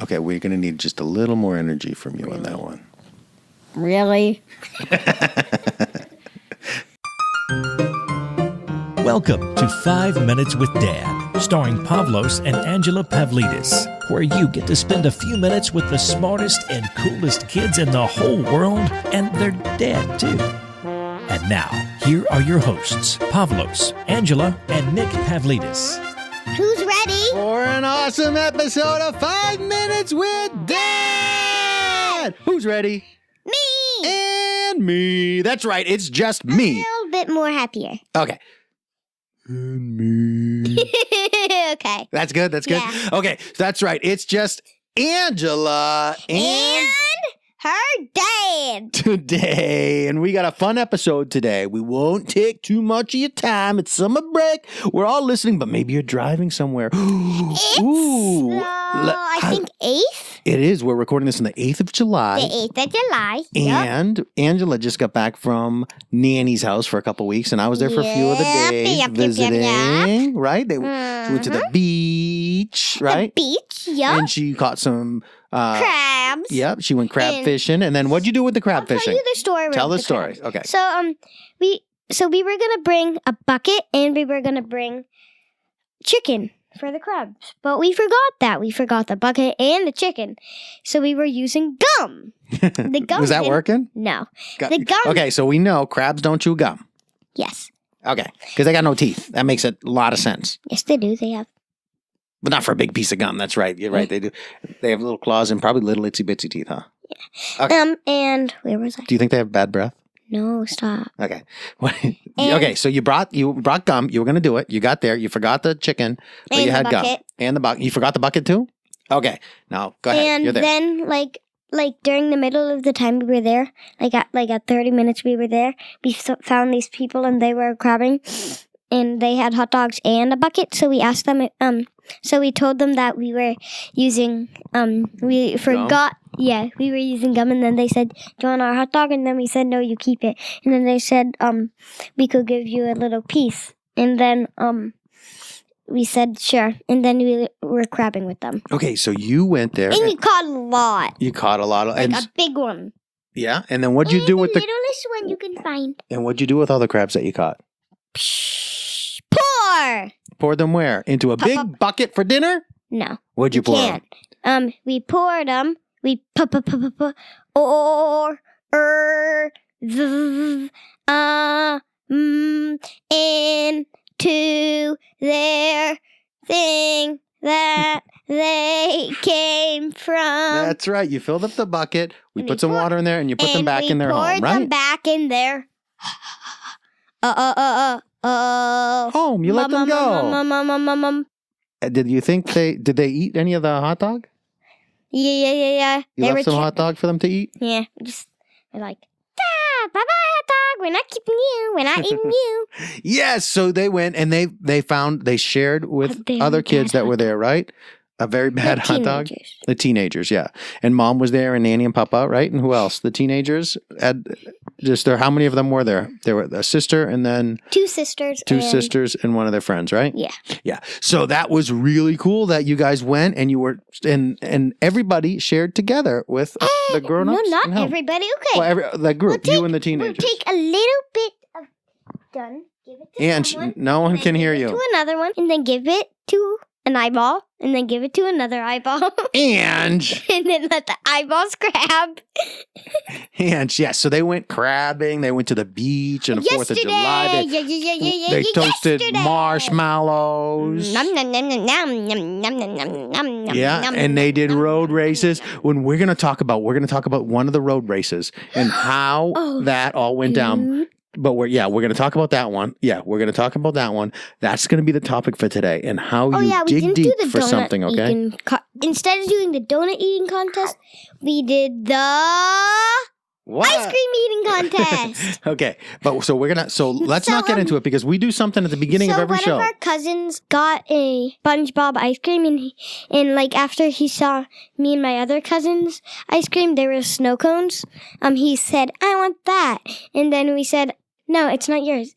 Okay, we're going to need just a little more energy from you on that one. Really? Welcome to 5 Minutes with Dad, starring Pavlos and Angela Pavlidis, where you get to spend a few minutes with the smartest and coolest kids in the whole world, and their dad, too. And now, here are your hosts, Pavlos, Angela, and Nick Pavlidis. Who's ready? For an awesome episode of 5 Minutes with Dad! Who's ready? Me! And me. That's right, it's just me. A little bit more happier. Okay. And me. Okay. That's good, that's good. Yeah. Okay, so that's right, it's just Angela and her dad. today. And we got a fun episode today. We won't take too much of your time. It's summer break. We're all listening, but maybe you're driving somewhere. It's, I think 8th? It is. We're recording this on the 8th of July. The 8th of July. And Angela just got back from Nanny's house for a couple weeks, and I was there for a few of the days visiting. Right? She went to the beach, right? The beach, yep. And she caught some crabs. Yep, she went crab fishing. And then what'd you do with the crab fishing? Tell you the story. Tell the story. Okay. So we were gonna bring a bucket and we were gonna bring chicken for the crabs, but we forgot that. We forgot the bucket and the chicken, so we were using gum. The gum was that working? No, the gum. Okay, so we know crabs don't chew gum. Yes. Okay, because they got no teeth. That makes a lot of sense. Yes, they do. They have. But not for a big piece of gum. That's right. You're right. They do. They have little claws and probably little itsy bitsy teeth, huh? Yeah. Okay. And where was I? Do you think they have bad breath? No, stop. Okay. Okay. So you brought gum. You were gonna do it. You got there. You forgot the chicken, but you had gum and the bucket. You forgot the bucket too. Okay. Now go ahead. You're there. And then like during the middle of the time we were there, at 30 minutes we were there, we found these people and they were crabbing, and they had hot dogs and a bucket. So we asked them. So we told them that we were using. We forgot. Gum? Yeah, we were using gum, and then they said, "Do you want our hot dog?" And then we said, "No, you keep it." And then they said, "We could give you a little piece." And then we said, "Sure." And then we were crabbing with them. Okay. So you went there. And you caught a lot. You caught a lot of. Like a big one. Yeah. And then what'd you do with the littlest one you can find? And what'd you do with all the crabs that you caught? Pour. Poured them where? Into a big bucket for dinner? No. What'd you pour them? We poured them. We or into their thing that they came from. That's right. You filled up the bucket. We put some water in there, and you put them back in their home, right? Poured them back in their home. You let them go. Did you think did they eat any of the hot dog? Yeah. You left some hot dog for them to eat? Yeah. We're like, bye-bye, hot dog. We're not keeping you. We're not eating you. Yes. So they went and they shared with other kids that were there, right? A very bad hot dog. The teenagers, yeah. And Mom was there, and Nanny and Papa, right? And who else? The teenagers had just there. How many of them were there? There were a sister and then two sisters and one of their friends, right? Yeah. So that was really cool that you guys went and you were and everybody shared together with the grown-ups. No, not everybody. Okay. Well, the group, you and the teenagers. We'll take a little bit of done. Give it to someone. No one can hear you. To another one, and then give it to an eyeball, and then give it to another eyeball. And then let the eyeballs crab. And yes, so they went crabbing. They went to the beach on the 4th of July. They toasted marshmallows. Yeah, and they did road races. We're going to talk about one of the road races and how that all went down. But we're going to talk about that one. Yeah, we're going to talk about that one. That's going to be the topic for today and how you dig deep for something, okay? Instead of doing the donut eating contest, we did the ice cream eating contest. Okay, but let's not get into it because we do something at the beginning of every show. So one of our cousins got a SpongeBob ice cream, and like after he saw me and my other cousin's ice cream, there were snow cones. He said, "I want that," and then we said, "No, it's not yours."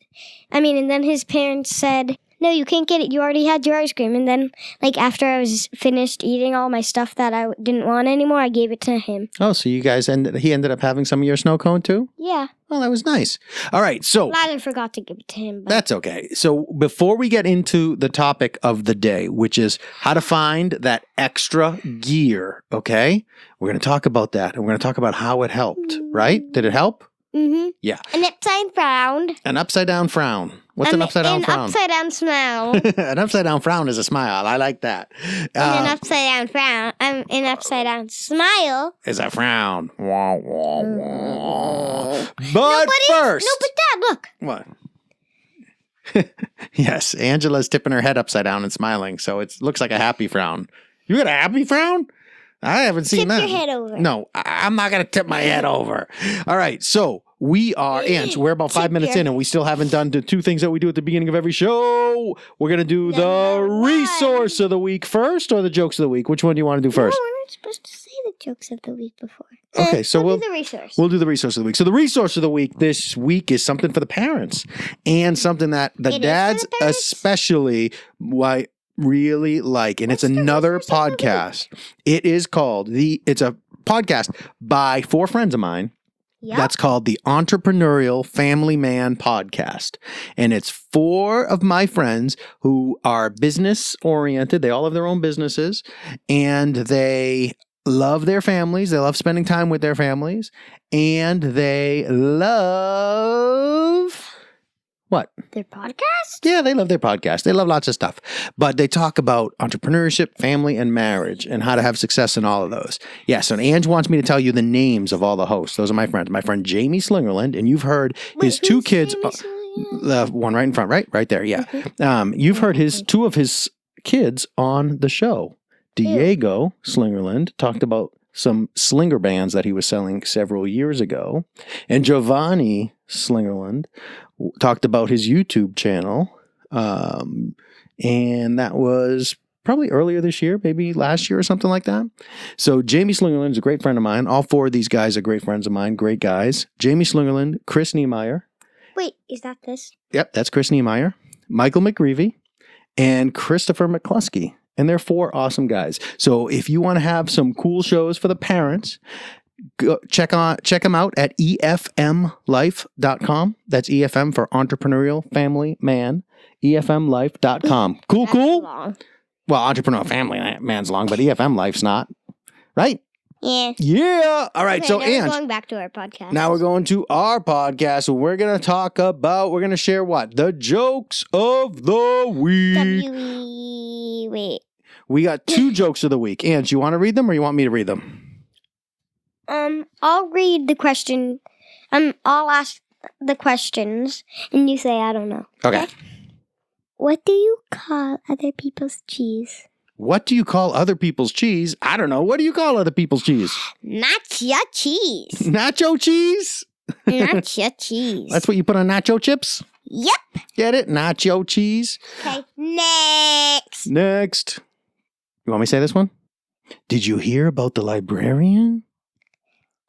And then his parents said, No, you can't get it. You already had your ice cream. And then, like, after I was finished eating all my stuff that I didn't want anymore, I gave it to him. Oh, so you guys he ended up having some of your snow cone too? Yeah. Well, that was nice. All right, so Lather forgot to give it to him. But that's okay. So before we get into the topic of the day, which is how to find that extra gear, okay? We're going to talk about that, and we're going to talk about how it helped, right? Did it help? Mm-hmm. Yeah. An upside frown. An upside down frown. What's an upside down frown? An upside down smile. An upside down frown is a smile. I like that. And an upside down frown. An upside down smile Is a frown. Wah, wah, wah. But But first. Dad, look. What? Yes, Angela's tipping her head upside down and smiling, so it looks like a happy frown. You got a happy frown? I haven't seen Tip that. your head over. No, I'm not going to tip my head over. All right, so we are, Ange, we're about 5 Tip minutes your in, and we still haven't done the two things that we do at the beginning of every show. We're going to do the Number one. resource of the week first or the jokes of the week? Which one do you want to do first? No, we're not supposed to say the jokes of the week before. Okay, so we'll do the resource. We'll do the resource of the week. So the resource of the week this week is something for the parents and something that the It is for dads the parents? especially really like. And What's it's the another resource of the week? podcast. It is called it's a podcast by 4 friends of mine. Yep. That's called the Entrepreneurial Family Man Podcast. And it's 4 of my friends who are business oriented. They all have their own businesses and they love their families. They love spending time with their families. And they love what? Their podcast? Yeah, they love their podcast. They love lots of stuff. But they talk about entrepreneurship, family, and marriage and how to have success in all of those. Yes, and Ange wants me to tell you the names of all the hosts. Those are my friends. My friend Jamie Slingerland, and you've heard his 2 kids. The one right in front, right there, yeah. You've heard 2 of his kids on the show. Diego Slingerland talked about some slinger bands that he was selling several years ago. And Giovanni Slingerland talked about his YouTube channel. And that was probably earlier this year, maybe last year or something like that. So Jamie Slingerland is a great friend of mine. All 4 of these guys are great friends of mine, great guys. Jamie Slingerland, Chris Niemeyer. Wait, is that this? Yep, that's Chris Niemeyer. Michael McGreevy and Christopher McCluskey. And they're 4 awesome guys. So if you want to have some cool shows for the parents, go check them out at efmlife.com. That's EFM for Entrepreneurial Family Man. EFMlife.com. Cool. Long. Well, Entrepreneurial Family Man's long, but EFM Life's not. Right? Yeah. Yeah. All right. Okay, So, now we're Ange, going back to our podcast. now we're going to our podcast. We're going to we're going to share what? The jokes of the week. Wait. We got 2 jokes of the week. Ange, you want to read them or you want me to read them? I'll read the question. I'll ask the questions, and you say I don't know. Okay. What do you call other people's cheese? What do you call other people's cheese? I don't know. What do you call other people's cheese? Nacho cheese. Nacho cheese? Nacho cheese. That's what you put on nacho chips? Yep. Get it? Nacho cheese. Okay. Next. Next. You want me to say this one? Did you hear about the librarian?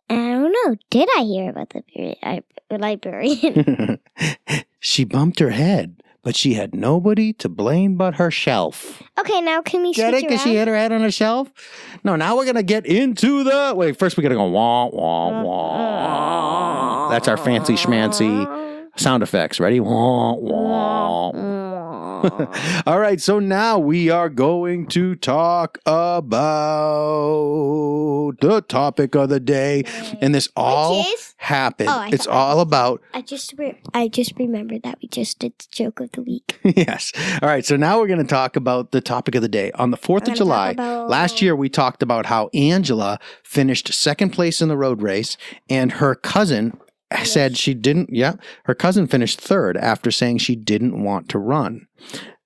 I don't know. Did I hear about the librarian? She bumped her head, but she had nobody to blame but herself. Okay, now can we Get switch it? Because she around? hit her head on a shelf? No, now we're going to get into the... Wait, first we got to go wah, wah, wah. That's our fancy schmancy sound effects. Ready? Wah, wah. All right, so now we are going to talk about the topic of the day. And this all Which is? happened. Oh, I It's thought- all about... I just remembered that we just did the joke of the week. Yes. All right, so now we're going to talk about the topic of the day. On the 4th We're of gonna July, talk about- last year we talked about how Angela finished 2nd place in the road race and her cousin said she didn't, her cousin finished 3rd after saying she didn't want to run.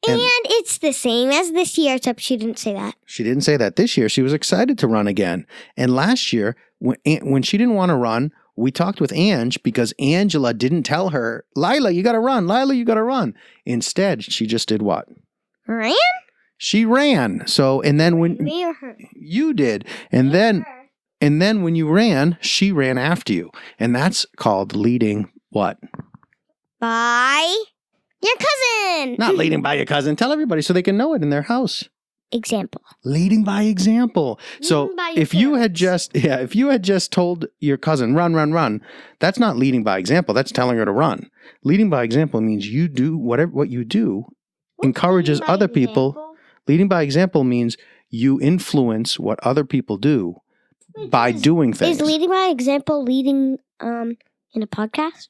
And it's the same as this year, except she didn't say that. She didn't say that this year. She was excited to run again. And last year, when she didn't want to run, we talked with Ange because Angela didn't tell her, Lila, you got to run. Lila, you got to run. Instead, she just did what? Ran? She ran. So, and then when Me or her? you did, and then when you ran, she ran after you. And that's called leading what? By Your cousin. Not leading by your cousin. Tell everybody so they can know it in their house. Example. Leading by example. So Leading by your if you had parents. if you had just told your cousin, run, run, run, that's not leading by example. That's telling her to run. Leading by example means you do what you do encourages Leading by other people. example? Leading by example means you influence what other people do by doing things. Is leading by example leading in a podcast?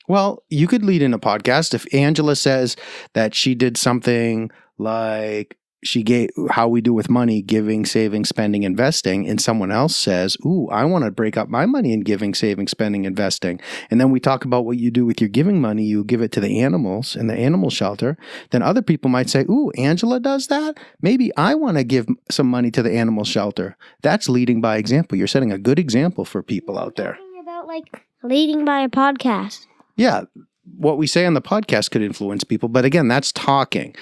Well, you could lead in a podcast if Angela says that she did something like she gave how we do with money, giving, saving, spending, investing, and someone else says, ooh, I want to break up my money in giving, saving, spending, investing. And then we talk about what you do with your giving money. You give it to the animals in the animal shelter. Then other people might say, ooh, Angela does that? Maybe I want to give some money to the animal shelter. That's leading by example. You're setting a good example for people out there. Talking about like leading by a podcast. Yeah, what we say on the podcast could influence people. But again, that's talking.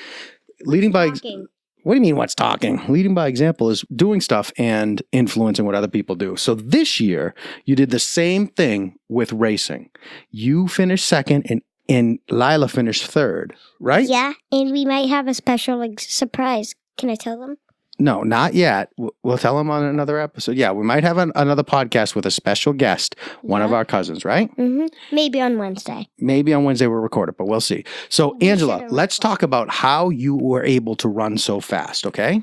Leading by Talking. What do you mean what's talking? Leading by example is doing stuff and influencing what other people do. So this year, you did the same thing with racing. You finished second and Lila finished third, right? Yeah, and we might have a special like surprise. Can I tell them? No, not yet. We'll tell them on another episode. Yeah, we might have another podcast with a special guest, one of Yeah. our cousins, right? Mm-hmm. Maybe on Wednesday. Maybe on Wednesday we'll record it, but we'll see. So, We Angela, should let's talk about how you were able to run so fast, okay?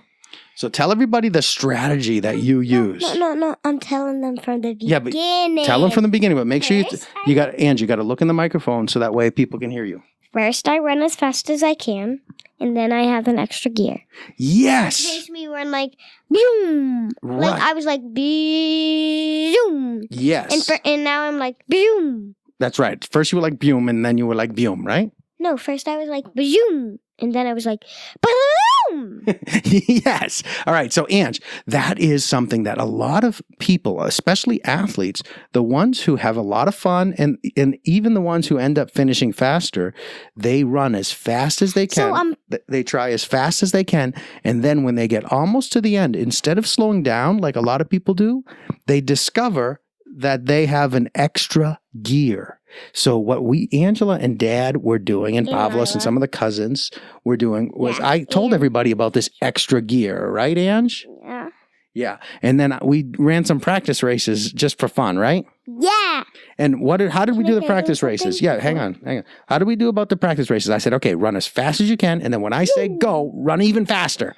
So tell everybody the strategy that you use. No. I'm telling them from the Yeah, but beginning. Tell them from the beginning, but make sure First, you got Angie, you got to look in the microphone so that way people can hear you. First, I run as fast as I can, and then I have an extra gear. Yes. Makes me run like boom. Like Right. I was like boom. Yes. And now I'm like boom. That's right. First you were like boom and then you were like boom, right? No, first I was like boom, and then I was like boom. Yes. All right. So, Ange, that is something that a lot of people, especially athletes, the ones who have a lot of fun and even the ones who end up finishing faster, they run as fast as they can. So They try as fast as they can. And then when they get almost to the end, instead of slowing down like a lot of people do, they discover that they have an extra gear. So what Angela and Dad were doing, and And Pavlos and Lila. some of the cousins were doing, was Yeah, I told and- everybody about this extra gear, right, Ange? Yeah. Yeah. And then we ran some practice races just for fun, right? Yeah. And how did we Can do I the tell you practice races? something? Yeah, hang on. How did we do about the practice races? I said, okay, run as fast as you can. And then when I say go, run even faster.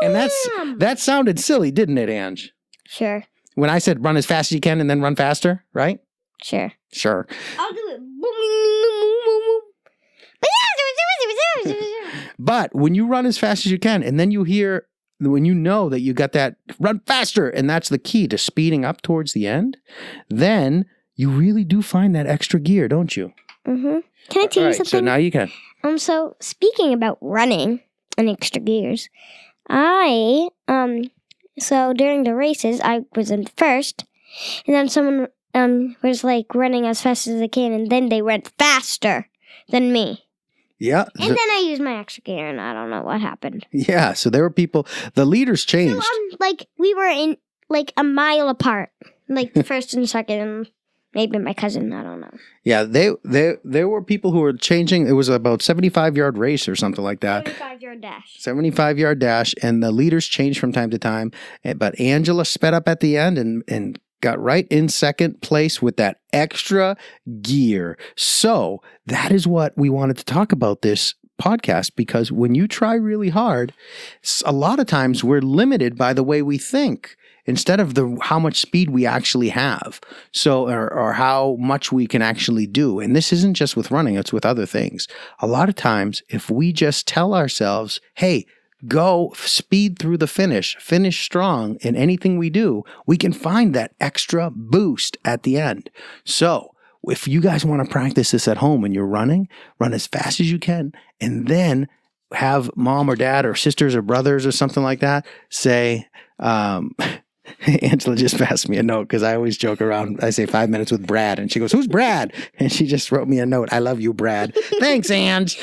And that sounded silly, didn't it, Ange? Sure. When I said run as fast as you can and then run faster, right? Sure. Sure. I'll do it. But when you run as fast as you can and then when you know that you got that run faster and that's the key to speeding up towards the end, then you really do find that extra gear, don't you? Mm-hmm. Can I tell All you right, so something? now you can. So speaking about running and extra gears, so during the races, I was in first, and then someone was like running as fast as they can, and then they went faster than me. Yeah. And then I used my extra gear, and I don't know what happened. Yeah. So there were people, the leaders changed. So, like we were in like a mile apart, like the first and second, and maybe my cousin. I don't know. Yeah. There were people who were changing. It was about 75-yard race or something like that. 75-yard dash. 75-yard dash. And the leaders changed from time to time. But Angela sped up at the end and got right in second place with that extra gear. So that is what we wanted to talk about this podcast, because when you try really hard, a lot of times we're limited by the way we think instead of how much speed we actually have. So, or how much we can actually do. And this isn't just with running, it's with other things. A lot of times, if we just tell ourselves, hey, go speed through the finish strong in anything we do, we can find that extra boost at the end. So if you guys want to practice this at home and you're running, run as fast as you can, and then have mom or dad or sisters or brothers or something like that say, Angela just passed me a note because I always joke around. I say 5 minutes with Brad, and she goes, "Who's Brad?" And she just wrote me a note. I love you, Brad. Thanks, Ange.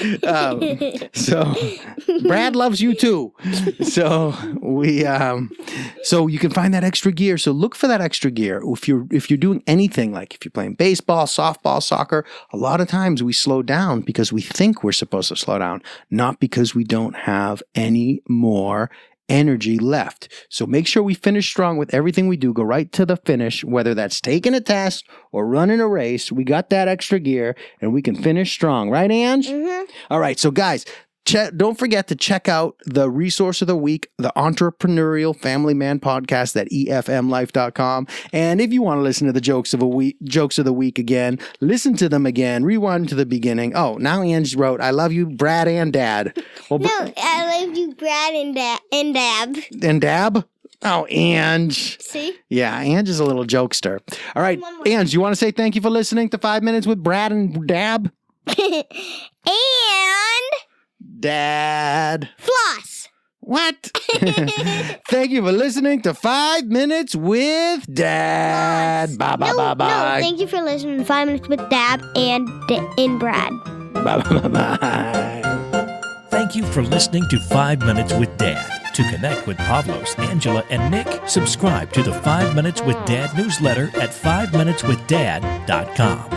So Brad loves you too. So so you can find that extra gear. So look for that extra gear. If you're doing anything, like if you're playing baseball, softball, soccer, a lot of times we slow down because we think we're supposed to slow down, not because we don't have any more energy left. So make sure we finish strong with everything we do. Go right to the finish, whether that's taking a test or running a race. We got that extra gear and we can finish strong. Right, Ange? Mm-hmm. All right. So guys, don't forget to check out the resource of the week, the Entrepreneurial Family Man podcast at efmlife.com. And if you want to listen to the jokes of the week again, listen to them again, rewind to the beginning. Oh, now Ange wrote, "I love you, Brad and Dad." Well, No, I love you, Brad and Dab. And Dab? Oh, Ange. See? Yeah, Ange is a little jokester. All right, One more. Ange, you want to say thank you for listening to 5 Minutes with Brad and Dab? And Dad. floss. What? Thank you for listening to 5 Minutes with Dad. Bye, bye, bye, No, bye. thank you for listening to 5 Minutes with Dab and Brad. Bye, bye, bye, bye. Thank you for listening to 5 Minutes with Dad. To connect with Pavlos, Angela, and Nick, subscribe to the 5 Minutes with Dad newsletter at 5minuteswithdad.com.